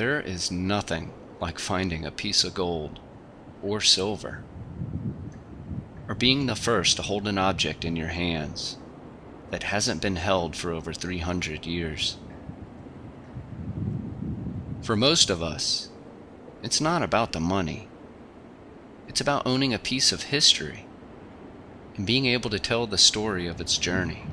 There is nothing like finding a piece of gold or silver, or being the first to hold an object in your hands that hasn't been held for over 300 years. For most of us, it's not about the money. It's about owning a piece of history and being able to tell the story of its journey.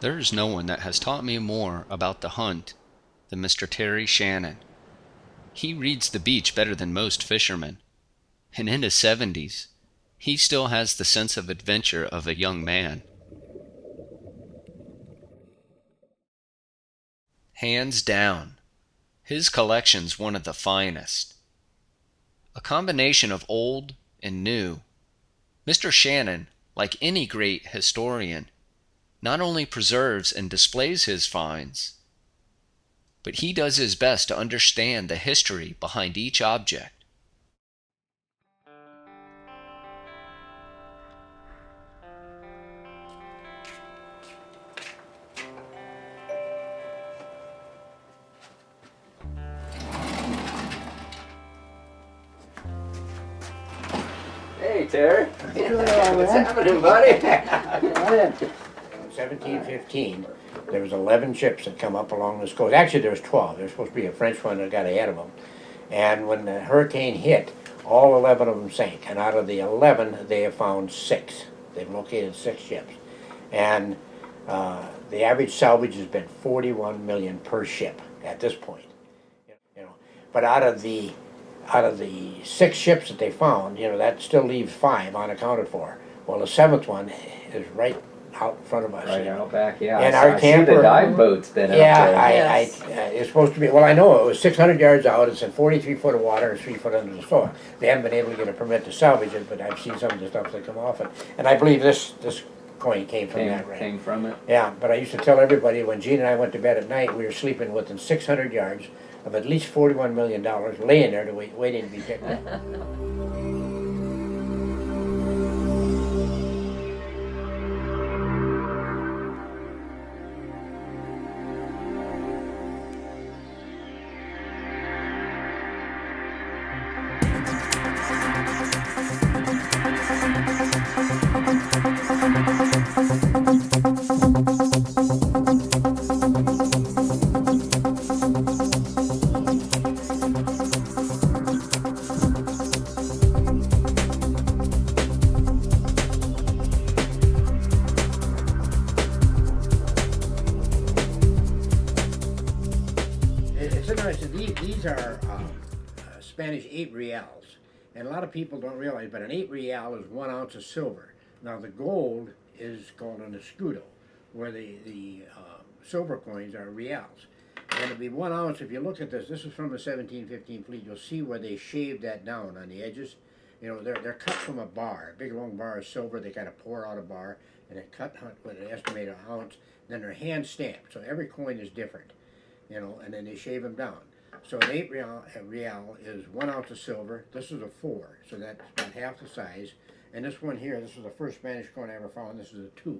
There is no one that has taught me more about the hunt than Mr. Terry Shannon. He reads the beach better than most fishermen, and in his 70s, he still has the sense of adventure of a young man. Hands down, his collection's one of the finest. A combination of old and new. Mr. Shannon, like any great historian, not only preserves and displays his finds, but he does his best to understand the history behind each object. Hey, Terry. What's happening, buddy? In 1715, there was 11 ships that come up along this coast. Actually, there was 12. There was supposed to be a French one that got ahead of them. And when the hurricane hit, all 11 of them sank. And out of the 11, they have found 6. They've located 6 ships. And the average salvage has been 41 million per ship at this point. You know, but out of the 6 ships that they found, that still leaves 5 unaccounted for. Well, the 7th one is right out in front of us. Right out back, yeah. And I our see camper, the dive boat's been yeah, up there. it's supposed to be. Well, I know it was 600 yards out. It's in 43 foot of water and 3 foot under the soil. They haven't been able to get a permit to salvage it, but I've seen some of the stuff that come off it. And I believe this coin came from that wreck. Came from it. Yeah, but I used to tell everybody when Gene and I went to bed at night, we were sleeping within 600 yards of at least $41 million laying there waiting to be picked up. It's interesting. These are Spanish 8 reals, and a lot of people don't realize, but an 8 real is 1 ounce of silver. Now the gold is called an escudo, where the silver coins are reals. And it'll be 1 ounce. If you look at this is from the 1715 fleet. You'll see where they shaved that down on the edges. You know, they're cut from a bar, a big long bar of silver. They kind of pour out a bar, and they cut with an estimated ounce. Then they're hand stamped, so every coin is different. You know, and then they shave them down. So an 8 real is 1 ounce of silver. This is a 4, so that's about half the size. And this one here, this is the first Spanish coin I ever found. This is a 2,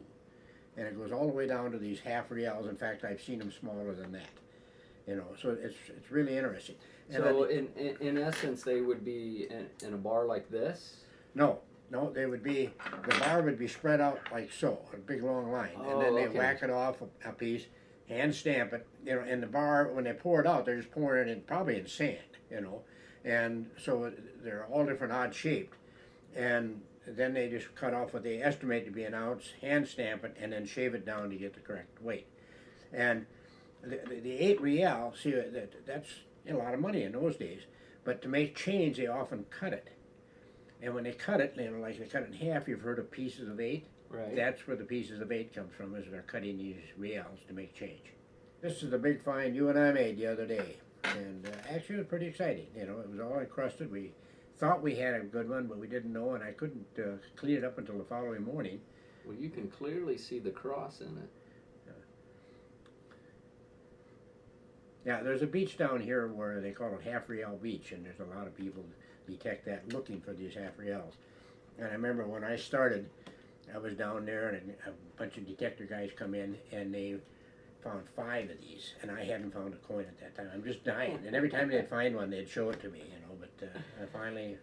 and it goes all the way down to these half reals. In fact, I've seen them smaller than that. You know, so it's really interesting. And so in essence, they would be in a bar like this? No, they would be, the bar would be spread out like so, a big long line. And then they whack it off a piece, hand stamp it. You know, in the bar, when they pour it out, they're just pouring it in, probably in sand, you know. And so they're all different odd shaped. And then they just cut off what they estimate to be an ounce, hand stamp it, and then shave it down to get the correct weight. And the 8 real, see, that's a lot of money in those days. But to make change, they often cut it. And when they cut it, you know, like they cut it in half, you've heard of pieces of 8? Right. That's where the pieces of 8 comes from, is they're cutting these reals to make change. This is the big find you and I made the other day. And actually it was pretty exciting. You know, it was all encrusted. We thought we had a good one, but we didn't know, and I couldn't clean it up until the following morning. Well, you can clearly see the cross in it. Yeah, there's a beach down here where they call it Half Real Beach, and there's a lot of people detect that looking for these half reals. And I remember when I started, I was down there, and a bunch of detector guys come in, and they found 5 of these, and I hadn't found a coin at that time. I'm just dying, and every time they'd find one, they'd show it to me, you know. But I finally.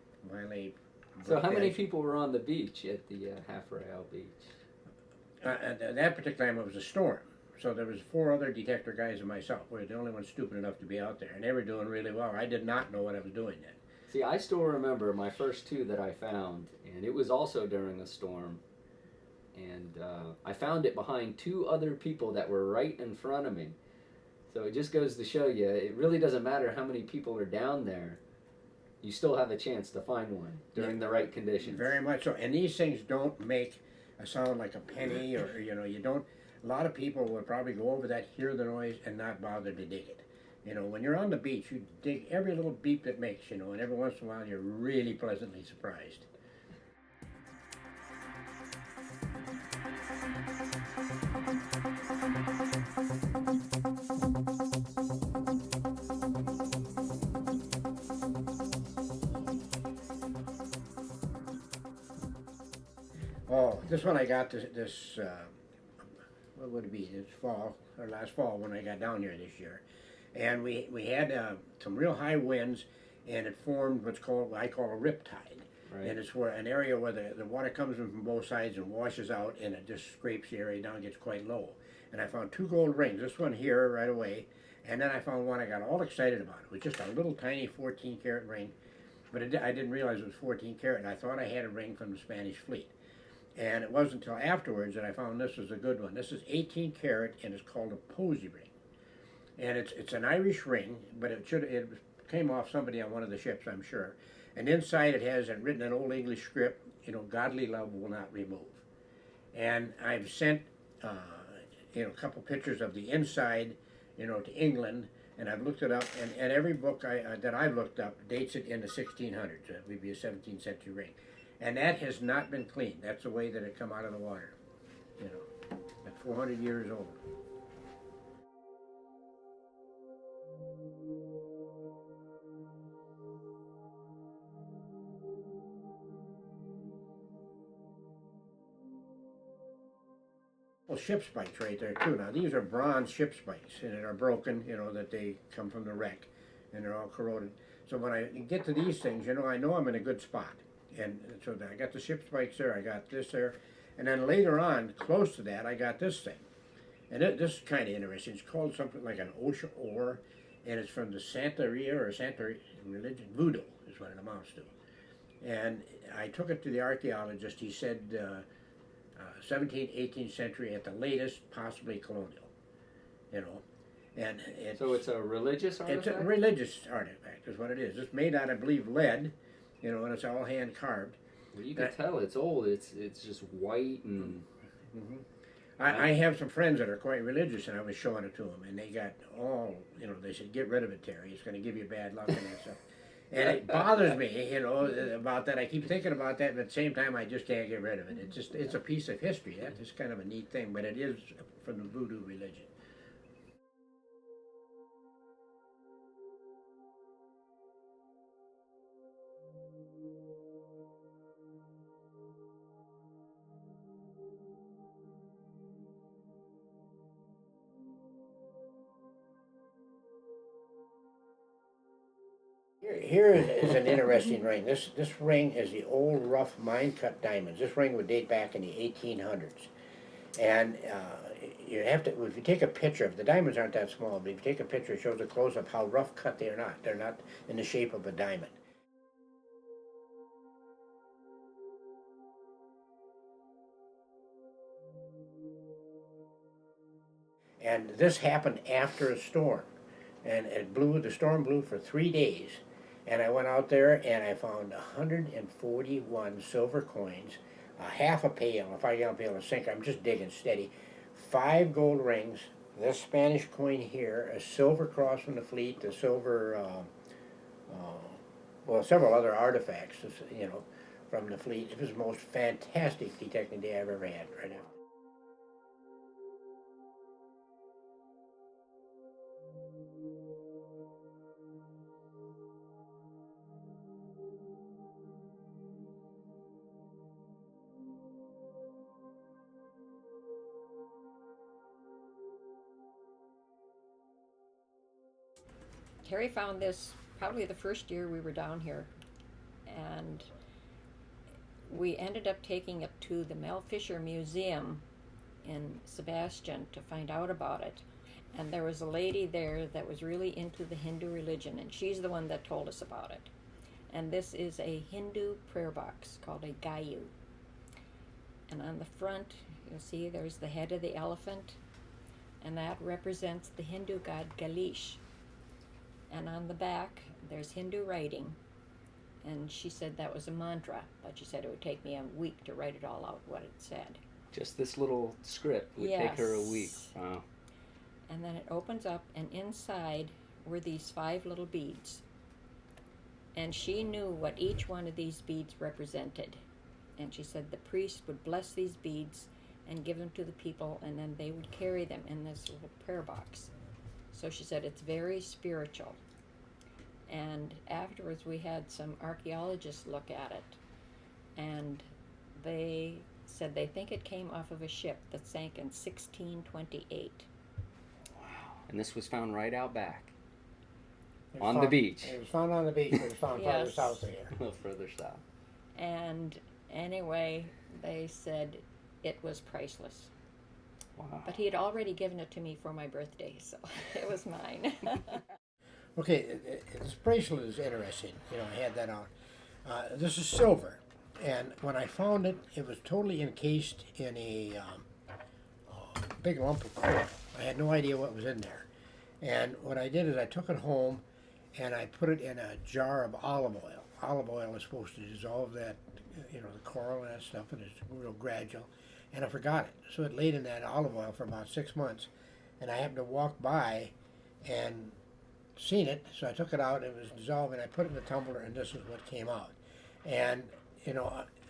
So how many people were on the beach at the Half Real Beach? At that particular time, it was a storm. So there was 4 other detector guys and myself. We were the only ones stupid enough to be out there, and they were doing really well. I did not know what I was doing then. See, I still remember my first 2 that I found, and it was also during a storm. And I found it behind 2 other people that were right in front of me. So it just goes to show you, it really doesn't matter how many people are down there. You still have a chance to find one during the right conditions. Very much so. And these things don't make a sound like a penny, or, you know, you don't. A lot of people would probably go over that, hear the noise, and not bother to dig it. You know, when you're on the beach, you dig every little beep that makes, you know, and every once in a while you're really pleasantly surprised. Oh, this one I got this what would it be? It's fall, or last fall when I got down here this year. And we had some real high winds, and it formed what's called, what I call a riptide. Right. And it's where an area where the water comes in from both sides and washes out, and it just scrapes the area down, gets quite low. And I found 2 gold rings, this one here right away, and then I found one I got all excited about. It was just a little tiny 14 karat ring, but I didn't realize it was 14 karat, and I thought I had a ring from the Spanish fleet. And it wasn't until afterwards that I found this was a good one. This is 18 karat, and it's called a posy ring. And it's an Irish ring, but it came off somebody on one of the ships, I'm sure. And inside it has written in Old English script, you know, godly love will not remove. And I've sent, you know, a couple pictures of the inside, you know, to England, and I've looked it up, and every book that I've looked up dates it in the 1600s. It would be a 17th century ring. And that has not been cleaned. That's the way that it come out of the water, you know, at 400 years old. Well, ship spikes right there too. Now these are bronze ship spikes, and they're broken, you know, that they come from the wreck, and they're all corroded. So when I get to these things, you know I'm in a good spot. And so I got the ship spikes there, I got this there, and then later on, close to that, I got this thing. And this is kind of interesting. It's called something like an OSHA ore, and it's from the Santeria or Santa religion. Voodoo is what it amounts to. And I took it to the archaeologist. He said 17th, 18th century at the latest, possibly colonial, you know. And so it's a religious artifact? It's a religious artifact is what it is. It's made out, I believe, lead, you know, and it's all hand carved. Well, you can tell it's old. It's just white and Hmm. I have some friends that are quite religious, and I was showing it to them, and they got all, they said, get rid of it, Terry. It's going to give you bad luck and that stuff. And it bothers me, about that. I keep thinking about that, but at the same time, I just can't get rid of it. It's a piece of history. That's just kind of a neat thing, but it is from the voodoo religion. Here is an interesting ring. This ring is the old rough mine cut diamonds. This ring would date back in the 1800s. And you have to, if you take a picture of the diamonds aren't that small, but if you take a picture, it shows a close up how rough cut they are not. They're not in the shape of a diamond. And this happened after a storm, and the storm blew for 3 days. And I went out there and I found 141 silver coins, half a pail, a 5 gallon pail of zinc. I'm just digging steady. 5 gold rings, this Spanish coin here, a silver cross from the fleet, the silver, several other artifacts, from the fleet. It was the most fantastic detecting day I've ever had right now. Terry found this probably the first year we were down here, and we ended up taking it to the Mel Fisher Museum in Sebastian to find out about it. And there was a lady there that was really into the Hindu religion, and she's the one that told us about it. And this is a Hindu prayer box called a gayu. And on the front, you'll see there's the head of the elephant, and that represents the Hindu god Ganesh. And on the back, there's Hindu writing. And she said that was a mantra, but she said it would take me a week to write it all out, what it said. Just this little script would take her a week. Wow. And then it opens up, and inside were these 5 little beads. And she knew what each one of these beads represented. And she said the priest would bless these beads and give them to the people, and then they would carry them in this little prayer box. So she said it's very spiritual. And afterwards we had some archaeologists look at it, and they said they think it came off of a ship that sank in 1628. Wow. And this was found right out back. On the beach. It was found on the beach, but it was found farther Yes. south of here. A little further south. And anyway, they said it was priceless. Wow. But he had already given it to me for my birthday, so it was mine. Okay, this bracelet is interesting. I had that on. This is silver, and when I found it, it was totally encased in a big lump of coal. I had no idea what was in there. And what I did is I took it home, and I put it in a jar of olive oil. Olive oil is supposed to dissolve that, the coral and that stuff, and it's real gradual. And I forgot it. So it laid in that olive oil for about 6 months. And I happened to walk by and seen it, so I took it out, it was dissolving, I put it in the tumbler, and this is what came out. And,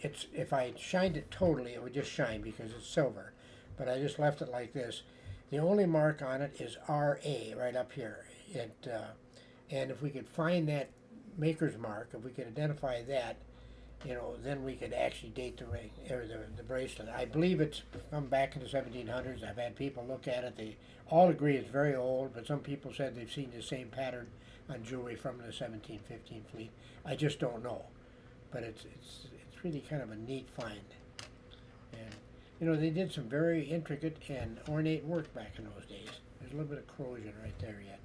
it's if I shined it totally, it would just shine because it's silver. But I just left it like this. The only mark on it is RA right up here. And if we could find that maker's mark, if we could identify that, then we could actually date the ring or the bracelet. I believe it's from back in the 1700s. I've had people look at it. They all agree it's very old, but some people said they've seen the same pattern on jewelry from the 1715 fleet. I just don't know, but it's really kind of a neat find. And they did some very intricate and ornate work back in those days. There's a little bit of corrosion right there yet.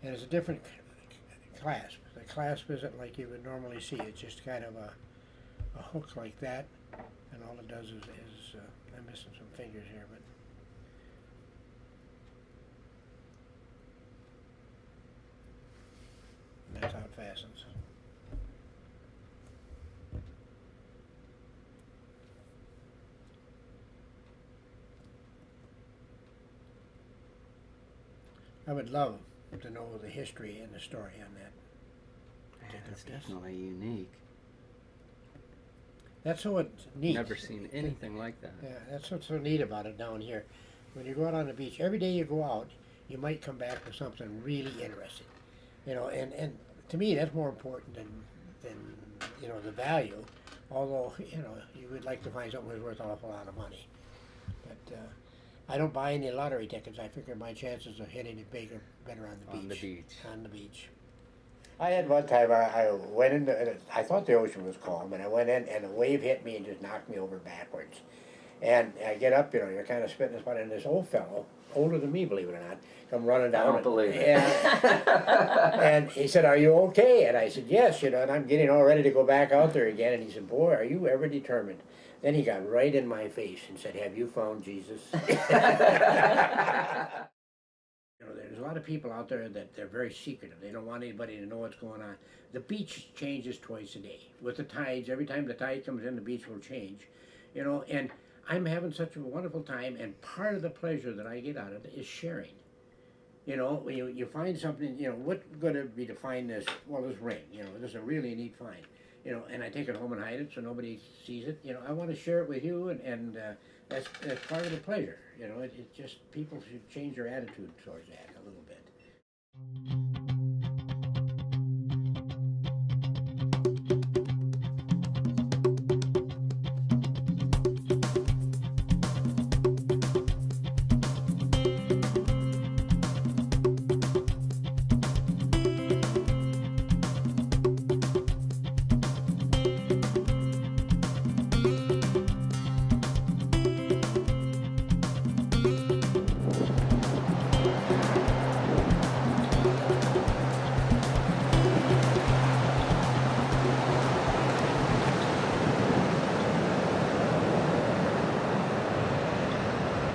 And it's a different clasp. The clasp isn't like you would normally see. It's just kind of a hook like that, and all it does is I'm missing some fingers here, but that's how it fastens. I would love to know the history and the story on that. It's definitely unique. That's so it's neat. Never seen anything like that. Yeah, that's what's so neat about it down here. When you go out on the beach, every day you go out, you might come back with something really interesting. You know, and to me that's more important than you know the value. Although you know you would like to find something that's worth an awful lot of money. But I don't buy any lottery tickets. I figure my chances of hitting it bigger better on the beach. On the beach. On the beach. I had one time I went into, I thought the ocean was calm, and I went in and a wave hit me and just knocked me over backwards. And I get up, you know, you're kind of spitting this spot, and this old fellow, older than me, believe it or not, come running down. I don't believe it. And he said, "Are you okay?" And I said, "Yes," you know, and I'm getting all ready to go back out there again. And he said, "Boy, are you ever determined?" Then he got right in my face and said, "Have you found Jesus?" You know, there's a lot of people out there that they're very secretive. They don't want anybody to know what's going on. The beach changes twice a day. With the tides, every time the tide comes in, the beach will change. You know, and I'm having such a wonderful time, and part of the pleasure that I get out of it is sharing. You know, when you find something, you know, what's going to be to find this, well, this ring, you know, this is a really neat find. You know, and I take it home and hide it so nobody sees it. You know, I want to share it with you, and that's part of the pleasure. You know, it just, people should change their attitude towards that a little bit.